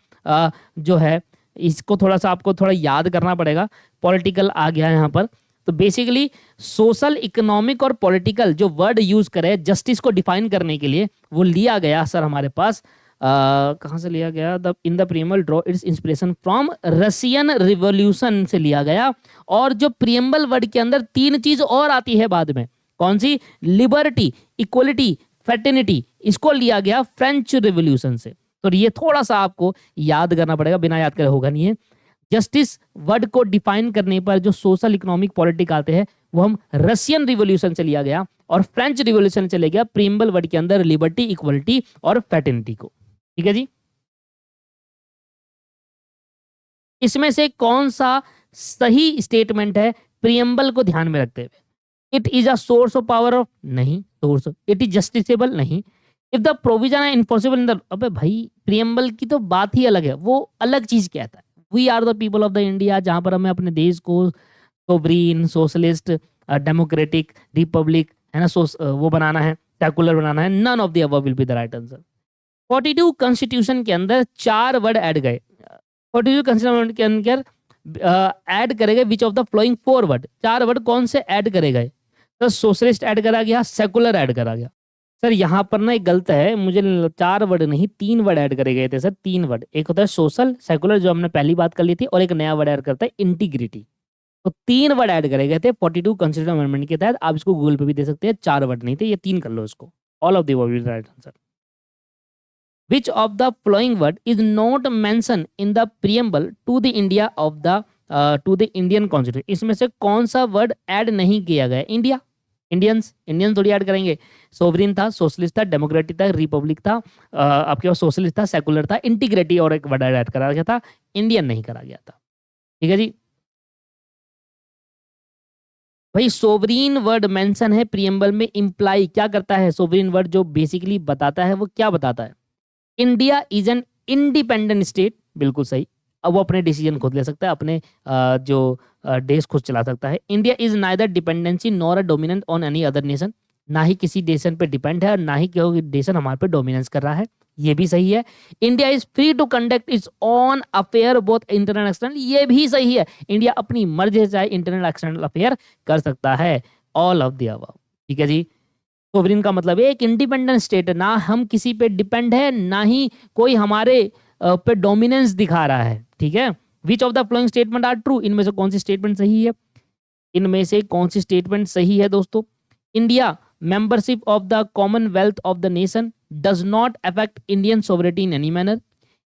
Speaker 1: जो है इसको थोड़ा सा आपको थोड़ा याद करना पड़ेगा। पॉलिटिकल आ गया है यहाँ पर, तो बेसिकली सोशल, इकोनॉमिक और पॉलिटिकल जो वर्ड यूज करे जस्टिस को डिफाइन करने के लिए, वो लिया गया सर हमारे पास, कहाँ से लिया गया? The in the preamble draw it's inspiration from Russian revolution से लिया गया। और जो प्रीएम्बल वर्ड के अंदर 3 चीज और आती है बाद में, कौन सी? लिबर्टी, इक्वलिटी, फ्रेटर्निटी, इसको लिया गया फ्रेंच रिवॉल्यूशन से। तो ये थोड़ा सा आपको याद करना पड़ेगा, बिना याद करे होगा नहीं है। जस्टिस वर्ड को डिफाइन करने पर जो सोशल, इकोनॉमिक, पॉलिटिक आते हैं वो हम रशियन रिवॉल्यूशन से लिया गया और फ्रेंच रिवॉल्यूशन से ले गया प्रीएम्बल वर्ड के अंदर लिबर्टी, इक्वलिटी और फ्रेटर्निटी को। ठीक है जी। इसमें से कौन सा सही स्टेटमेंट है प्रीएम्बल को ध्यान में रखते हुए? It is a source of power of, नहीं। सोर्स, इट इज जस्टिसेबल, नहीं। इफ द प्रोविजन है इनफोर्सेबल इन द, अबे भाई प्रीएम्बल की तो बात ही अलग है, वो अलग चीज कहता है। We are the people of the India, जहां पर हमें अपने देश को सोवरीन, सोशलिस्ट, डेमोक्रेटिक, रिपब्लिक, है ना, वो बनाना है, सेकुलर बनाना है। None of the above will be the right answer. 42 constitution के अंदर 4 वर्ड ऐड गए। 42 कॉन्स्टिट्यूशन के अंदर ऐड करे गए विच of the flowing 4 word, 4 word कौन से ऐड करे गए? तो सोशलिस्ट ऐड करा गया, सेकुलर ऐड करा गया। सर यहाँ पर ना एक गलत है, मुझे 4 वर्ड नहीं 3 वर्ड ऐड करे गए थे सर, 3 वर्ड। एक होता है सोशल, सेकुलर जो हमने पहली बात कर ली थी, और एक नया वर्ड ऐड करता है इंटीग्रिटी। तो 3 वर्ड ऐड करे गए थे 42 कॉन्स्टिट्यूशन अमेंडमेंट के तहत। आप इसको गूगल पे भी दे सकते हैं, 4 वर्ड नहीं थे, ये 3 कर लो इसको। All of the above is right answer. Which of the following word is not mentioned in the preamble to the India of the to the Indian Constitution? इसमें से कौन सा वर्ड ऐड नहीं किया गया? इंडिया, इंडियंस थोड़ी add करेंगे। Sovereign था, सोशलिस्ट था, डेमोक्रेटिक था, रिपब्लिक था, आपके पास सोशलिस्ट था, सेकुलर था, इंटीग्रिटी और एक वर्ड ऐड करा गया था, इंडियन नहीं करा गया था। ठीक है जी। भाई सोवरीन वर्ड मेंशन है प्रीएम्बल में, इंप्लाई क्या करता है? सोवरीन वर्ड जो बेसिकली बताता है वो क्या बताता है? India is an independent state, बिल्कुल सही। अब वो अपने डिसीजन खुद ले सकता है, अपने जो देश खुद चला सकता है। India is neither dependency nor a dominant on any other nation, ना ही किसी नेशन पे डिपेंड है और ना ही कोई नेशन हमारे पे डोमिनेंस कर रहा है, ये भी सही है। India is free to conduct its own affair both internal external, ये भी सही है। इंडिया अपनी मर्जी से चाहे इंटरनल एक्सटर्नल अफेयर कर सकता है। All of the above. ठीक है जी। सोवरिन का मतलब एक इंडिपेंडेंट स्टेट, ना हम किसी पे डिपेंड है, ना ही कोई हमारे पे डोमिनेंस दिखा रहा है, ठीक है। Which of the following statement are true, इनमें से कौन सी स्टेटमेंट सही है, इनमें से कौन सी स्टेटमेंट सही है दोस्तों। India membership of the commonwealth of the nation does not affect Indian sovereignty in any manner.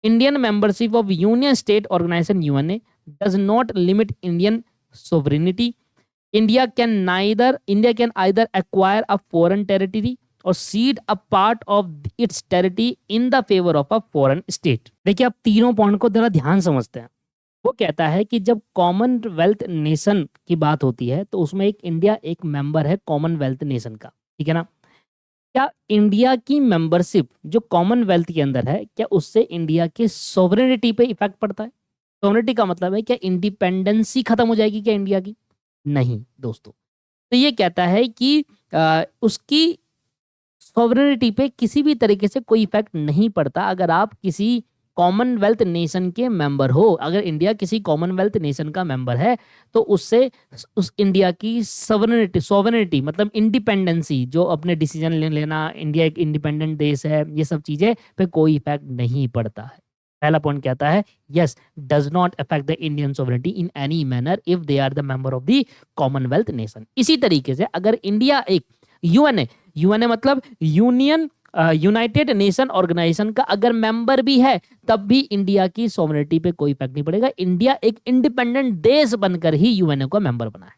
Speaker 1: Indian membership of union state organisation UNA does not limit Indian sovereignty. India can either acquire a foreign territory or cede a part of its territory in the favor of a foreign state। देखिए, आप तीनों point को जरा ध्यान समझते हैं। वो कहता है कि जब कॉमनवेल्थ नेशन की बात होती है तो उसमें एक इंडिया एक मेंबर है कॉमनवेल्थ नेशन का, ठीक है ना। क्या इंडिया की मेंबरशिप जो कॉमनवेल्थ के अंदर है, क्या उससे इंडिया के सोवरेनिटी पे इफेक्ट पड़ता है? सोवरेनिटी का मतलब है क्या इंडिपेंडेंसी खत्म हो जाएगी क्या इंडिया की? नहीं दोस्तों। तो ये कहता है कि उसकी सॉवरेनिटी पे किसी भी तरीके से कोई इफेक्ट नहीं पड़ता अगर आप किसी कॉमनवेल्थ नेशन के मेंबर हो। अगर इंडिया किसी कॉमनवेल्थ नेशन का मेंबर है तो उससे उस इंडिया की सॉवरेनिटी मतलब इंडिपेंडेंसी, जो अपने डिसीजन लेना, इंडिया एक इंडिपेंडेंट देश है, ये सब चीजें पे कोई इफेक्ट नहीं पड़ता है। पहला पॉइंट कहता है yes, does not affect the Indian sovereignty in any manner if they are the member of the commonwealth nation. इसी तरीके से अगर इंडिया एक यूएनए मतलब यूनियन यूनाइटेड नेशन ऑर्गेनाइजेशन का अगर मेंबर भी है तब भी इंडिया की सॉवरेनिटी पे कोई इफेक्ट नहीं पड़ेगा। इंडिया एक इंडिपेंडेंट देश बनकर ही यूएनए का मेंबर बना है,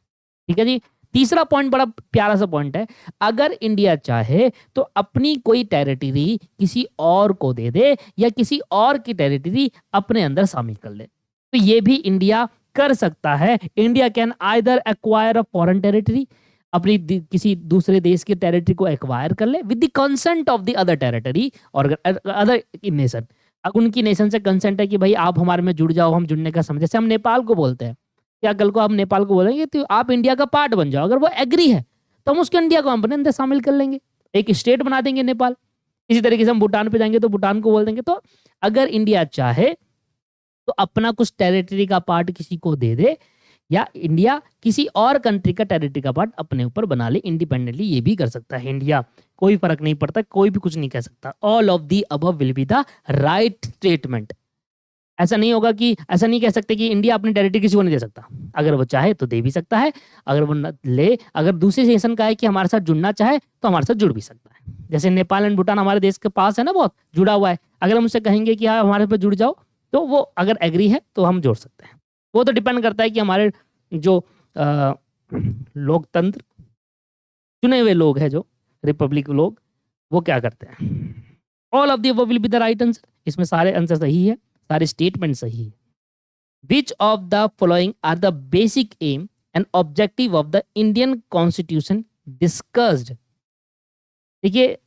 Speaker 1: ठीक है जी। तीसरा पॉइंट बड़ा प्यारा सा पॉइंट है, अगर इंडिया चाहे तो अपनी कोई टेरिटरी किसी और को दे दे या किसी और की टेरिटरी अपने अंदर शामिल कर ले, तो ये भी इंडिया कर सकता है। India can either acquire a foreign territory, अपनी किसी दूसरे देश की टेरिटरी को एक्वायर कर ले with the consent of the other territory और अदर नेशन। अब उनकी नेशन से कंसेंट है कि भाई आप हमारे में जुड़ जाओ, हम जुड़ने का समझ, जैसे हम नेपाल को बोलते हैं, क्या कल को आप नेपाल को बोलेंगे तो आप इंडिया का पार्ट बन जाओ, अगर वो एग्री है तो हम उसके इंडिया को अपने अंदर शामिल कर लेंगे, एक स्टेट बना देंगे नेपाल। इसी तरीके से हम भूटान पे जाएंगे तो भूटान को बोल देंगे। तो अगर इंडिया चाहे तो अपना कुछ टेरिटरी का पार्ट किसी को दे दे या इंडिया किसी और कंट्री का टेरिटरी का पार्ट अपने ऊपर बना ले इंडिपेंडेंटली, ये भी कर सकता है इंडिया, कोई फर्क नहीं पड़ता, कोई भी कुछ नहीं कह सकता। All of the above will be the right statement. ऐसा नहीं होगा कि, ऐसा नहीं कह सकते कि इंडिया अपनी टेरिटरी किसी को नहीं दे सकता, अगर वो चाहे तो दे भी सकता है, अगर वो ले, अगर दूसरे नेशन का है कि हमारे साथ जुड़ना चाहे तो हमारे साथ जुड़ भी सकता है। जैसे नेपाल एंड भूटान हमारे देश के पास है ना, बहुत जुड़ा हुआ है, अगर हम उससे कहेंगे कि हाँ हमारे पे जुड़ जाओ तो वो अगर एग्री है तो हम जोड़ सकते हैं। वो तो डिपेंड करता है कि हमारे जो लोकतंत्र चुने हुए लोग हैं, जो रिपब्लिक लोग, वो क्या करते हैं। All of the above will be the right answer, इसमें सारे आंसर सही है, सारे स्टेटमेंट सही है। Which of the following are the basic aim and objective of the Indian constitution discussed. देखिए,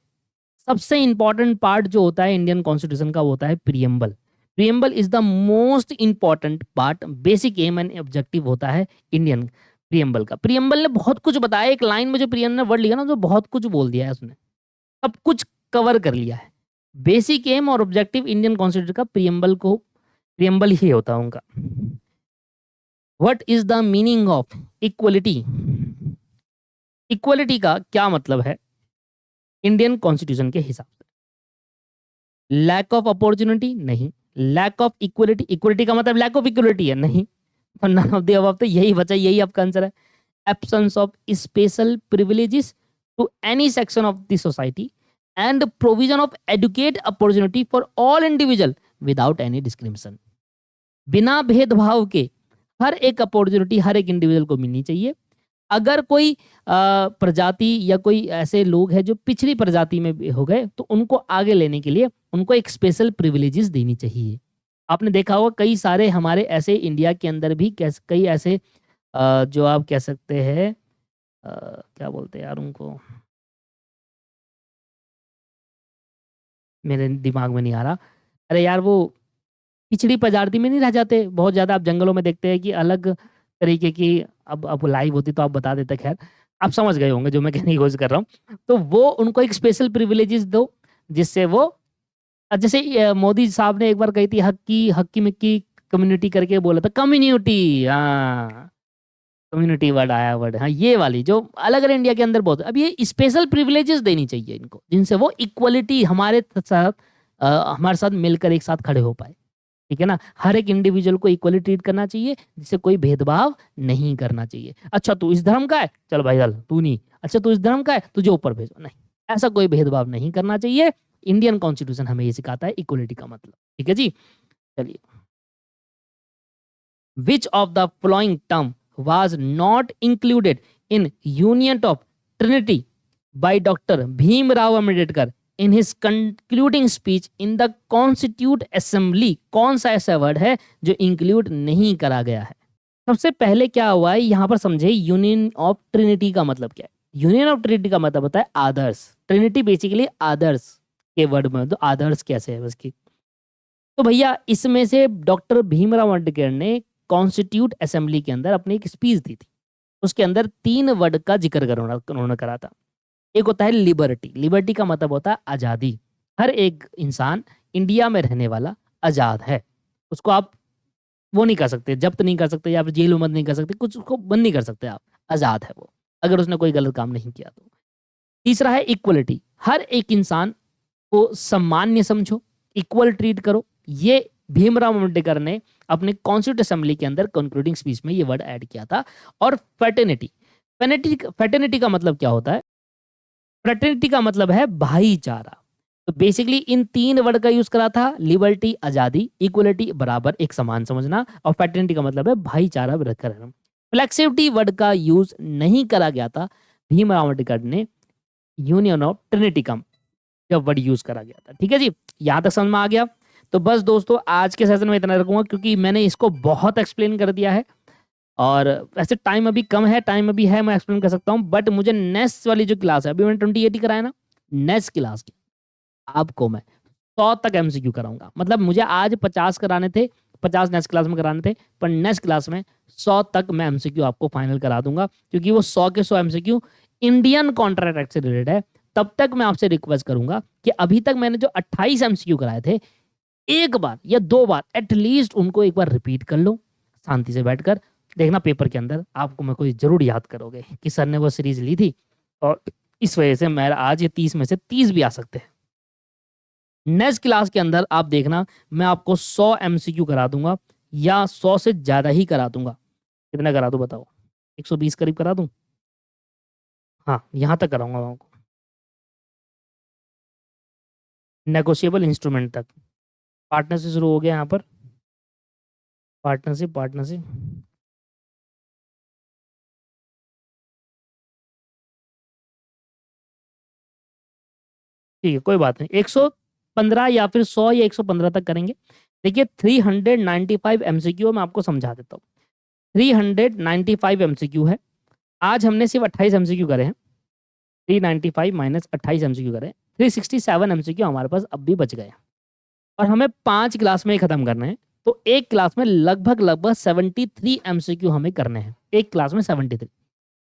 Speaker 1: सबसे इंपॉर्टेंट पार्ट जो होता है इंडियन कॉन्स्टिट्यूशन का वो होता है preamble. Preamble is the most important part, basic aim and objective होता है इंडियन प्रियम्बल का। प्रियम्बल ने बहुत कुछ बताया, एक लाइन में जो प्रियम्बल ने वर्ड लिखा ना, तो बहुत कुछ बोल दिया है उसने, सब कुछ कवर कर लिया है। बेसिक एम और ऑब्जेक्टिव इंडियन कॉन्स्टिट्यूशन का प्रियम्बल ही होता है उनका। What is the meaning of equality? Equality का क्या मतलब है इंडियन कॉन्स्टिट्यूशन के हिसाब से? लैक ऑफ अपॉर्चुनिटी नहीं, लैक ऑफ इक्वलिटी, इक्वलिटी का मतलब लैक ऑफ इक्वलिटी है नहीं, नन ऑफ द अबव, तो यही बचा, यही आपका आंसर है। Absence of special privileges to any section of the society and provision of adequate opportunity for all individual without any discrimination. बिना भेदभाव के हर एक अपॉर्चुनिटी हर एक इंडिविजुअल को मिलनी चाहिए। अगर कोई प्रजाति या कोई ऐसे लोग हैं जो पिछड़ी प्रजाति में हो गए तो उनको आगे लेने के लिए उनको एक स्पेशल प्रिविलेजेस देनी चाहिए। आपने देखा होगा कई सारे हमारे ऐसे इंडिया के अंदर भी कई ऐसे जो आप कह सकते हैं क्या बोलते हैं यार उनको, मेरे दिमाग में नहीं आ रहा। अरे यार, वो पिछड़ी प्रजाति में नहीं रह जाते बहुत ज़्यादा, आप जंगलों में देखते हैं कि अलग तरीके की, अब लाइव होती तो आप बता देते, खैर आप समझ गए होंगे जो मैं कहने की कोशिश कर रहा हूँ। तो वो उनको एक स्पेशल प्रिविलेजेस दो जिससे वो, जैसे मोदी साहब ने एक बार कही थी हक्की मिक्की कम्युनिटी करके बोला था, कम्युनिटी, हाँ कम्युनिटी वर्ड आया वर्ड, हाँ ये वाली जो अलग अलग इंडिया के अंदर बहुत, अब ये स्पेशल प्रिविलेजेस देनी चाहिए इनको, जिनसे वो इक्वलिटी हमारे साथ मिलकर एक साथ खड़े हो पाए। ठीक है ना, हर एक इंडिविजुअल को इक्वली ट्रीट करना चाहिए, जिससे कोई भेदभाव नहीं करना चाहिए। अच्छा तू इस धर्म का है, चल भाई चल तू नहीं, अच्छा तू इस धर्म का है, तुझे ऊपर भेजो, नहीं, ऐसा कोई भेदभाव नहीं करना चाहिए। इंडियन कॉन्स्टिट्यूशन हमें ये सिखाता है इक्वलिटी का मतलब। ठीक है जी, चलिए। Which of the following term was not included in Union of Trinity by Dr. Bhim Rao Ambedkar in his concluding speech in the Constituent Assembly? कौन सा ऐसा वर्ड है जो इंक्लूड नहीं करा गया है? सबसे पहले क्या हुआ है यहाँ पर समझे, यूनियन ऑफ ट्रिनिटी का मतलब क्या है। यूनियन ऑफ ट्रिनिटी का मतलब होता है आदर्श, ट्रिनिटी बेसिकली आदर्श के वर्ड में, तो आदर्श कैसे है उसकी। तो भैया इसमें से डॉक्टर भीमराव अम्बेडकर ने कॉन्स्टिट्यूट असेंबली के अंदर अपनी एक स्पीच दी थी, उसके अंदर 3 वर्ड का जिक्र उन्होंने करा था। एक होता है लिबर्टी, लिबर्टी का मतलब होता है आज़ादी, हर एक इंसान इंडिया में रहने वाला आज़ाद है, उसको आप वो नहीं कर सकते, जब्त नहीं कर सकते या फिर जेल में बंद नहीं कर सकते, कुछ उसको बंद नहीं कर सकते आप, आज़ाद है वो, अगर उसने कोई गलत काम नहीं किया तो। तीसरा है इक्वलिटी, हर एक इंसान को सम्मान्य समझो, इक्वल ट्रीट करो, ये भीमराव अम्बेडकर ने अपने कॉन्स्टिट्यूट असेंबली के अंदर कंक्लूडिंग स्पीच में ये वर्ड ऐड किया था। और फ्रेटर्निटी, फ्रेटर्निटी का मतलब क्या होता है, फ्रेटर्निटी का मतलब है भाईचारा। तो बेसिकली इन 3 वर्ड का यूज करा था, लिबर्टी आजादी, इक्वलिटी बराबर एक समान समझना, और फ्रेटर्निटी का मतलब है भाईचारा रखकर रहना। फ्लेक्सिबिलिटी वर्ड का यूज नहीं करा गया था, भीमराव अम्बेडकर ने यूनियन ऑफ ट्रिनिटी का जब वर्ड यूज करा गया था। ठीक है जी, यहां तक समझ में आ गया। तो बस दोस्तों आज के सेशन में इतना रखूंगा, क्योंकि मैंने इसको बहुत एक्सप्लेन कर दिया है, और वैसे टाइम अभी कम है, टाइम अभी है, मैं एक्सप्लेन कर सकता हूँ, बट मुझे नेक्स्ट वाली जो क्लास है, अभी मैंने 28 ही कराया ना, नेक्स्ट क्लास की आपको मैं 100 तक एमसीक्यू कराऊंगा। मतलब मुझे आज 50 कराने थे, 50 नेक्स्ट क्लास में कराने थे, पर नेक्स्ट क्लास में 100 तक मैं एमसीक्यू आपको फाइनल करा दूंगा, क्योंकि वो 100 के 100 एमसीक्यू इंडियन कॉन्ट्रैक्ट एक्ट से रिलेटेड है। तब तक मैं आपसे रिक्वेस्ट करूंगा कि अभी तक मैंने जो 28 एमसीक्यू कराए थे, एक बार या 2 बार एटलीस्ट उनको एक बार रिपीट कर लो, शांति से बैठकर देखना, पेपर के अंदर आपको मैं कोई जरूर याद करोगे कि सर ने वो सीरीज ली थी, और इस वजह से मैं आज ये 30 में से 30 भी आ सकते हैं। नेक्स्ट क्लास के अंदर आप देखना, मैं आपको 100 एमसीक्यू करा दूंगा, या 100 से ज्यादा ही करा दूंगा। कितना करा दूं बताओ, 120 करीब करा दूं, हाँ यहाँ तक कराऊंगा आपको, नेगोशिएबल इंस्ट्रूमेंट तक। पार्टनरशिप शुरू हो गया यहाँ पर, पार्टनरशिप पार्टनरशिप ठीक है, कोई बात नहीं, 115 या फिर 100 या 115 तक करेंगे। देखिए 395 एमसीक्यू मैं आपको समझा देता हूँ। 395 एमसीक्यू है, आज हमने सिर्फ 28 एमसीक्यू करे हैं, 395 माइनस 28 एमसीक्यू करे, 367 एमसीक्यू हमारे पास अब भी बच गए हैं, और हमें 5 क्लास में ही खत्म करना है। तो एक क्लास में लगभग 73 एमसीक्यू हमें करने हैं, एक क्लास में 73।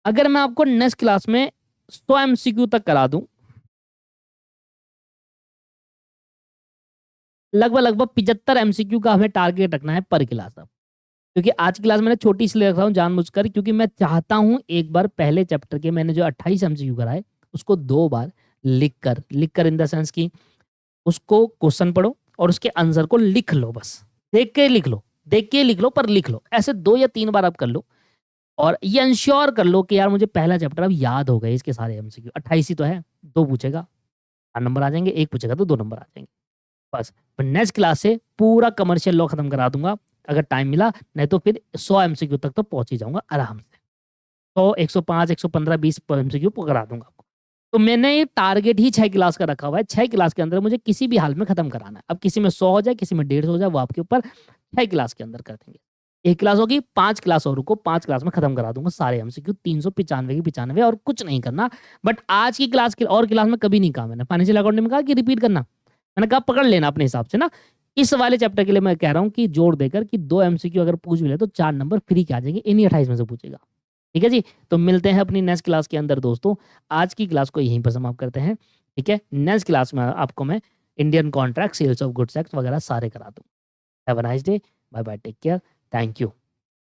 Speaker 1: अगर मैं आपको नेक्स्ट क्लास में 100 एमसीक्यू तक करा दूं, लगभग 75 एमसीक्यू का हमें टारगेट रखना है पर क्लास अब, क्योंकि आज की क्लास मैंने छोटी इसलिए रखा हूँ जानबूझकर, क्योंकि मैं चाहता हूँ एक बार पहले चैप्टर के मैंने जो 28 एमसीक्यू कराए उसको 2 बार लिख कर इन द सेंस की उसको क्वेश्चन पढ़ो और उसके आंसर को लिख लो, बस देख के लिख लो, देख के लिख लो पर लिख लो, ऐसे 2 या 3 बार आप कर लो, और ये इंश्योर कर लो कि यार मुझे पहला चैप्टर अब याद हो गए, इसके सारे एमसीक्यू 28 ही तो है, 2 पूछेगा 4 नंबर आ जाएंगे, 1 पूछेगा तो 2 नंबर आ जाएंगे बस। नेक्स्ट क्लास से पूरा कमर्शियल लॉ खत्म करा दूंगा अगर टाइम मिला, नहीं तो फिर 100 एमसीक्यू तक तो पहुंच ही जाऊंगा आराम से, 100 105 115 20 एमसीक्यू करा दूंगा आपको। तो मैंने ये टारगेट ही 6 क्लास का रखा हुआ है, 6 क्लास के अंदर मुझे किसी भी हाल में खत्म कराना है। अब किसी में 100 हो जाए, किसी में 150 हो जाए, वो आपके ऊपर, 6 क्लास के अंदर कर देंगे। 1 क्लास होगी, 5 क्लास और रुको, 5 क्लास में खत्म करा दूंगा सारे एमसीक्यू, 395 की 95, और कुछ नहीं करना। बट आज की क्लास की और क्लास में कभी नहीं कहा मैंने, फाइनेंशियल अकाउंटिंग में कहा कि रिपीट करना, मैंने कहा पकड़ लेना अपने हिसाब से ना। इस वाले चैप्टर के लिए मैं कह रहा हूँ कि जोर देकर कि 2 एमसीक्यू अगर पूछ भी ले तो 4 नंबर फ्री के आ जाएंगे, इन्हीं 28 में से पूछेगा। ठीक है जी, तो मिलते हैं अपनी नेक्स्ट क्लास के अंदर दोस्तों। आज की क्लास को यहीं पर समाप्त करते हैं। ठीक है, नेक्स्ट क्लास में आपको मैं Indian contract, sales of goods act वगैरह सारे करा दूँ। Have a nice day, bye bye, take care, thank you.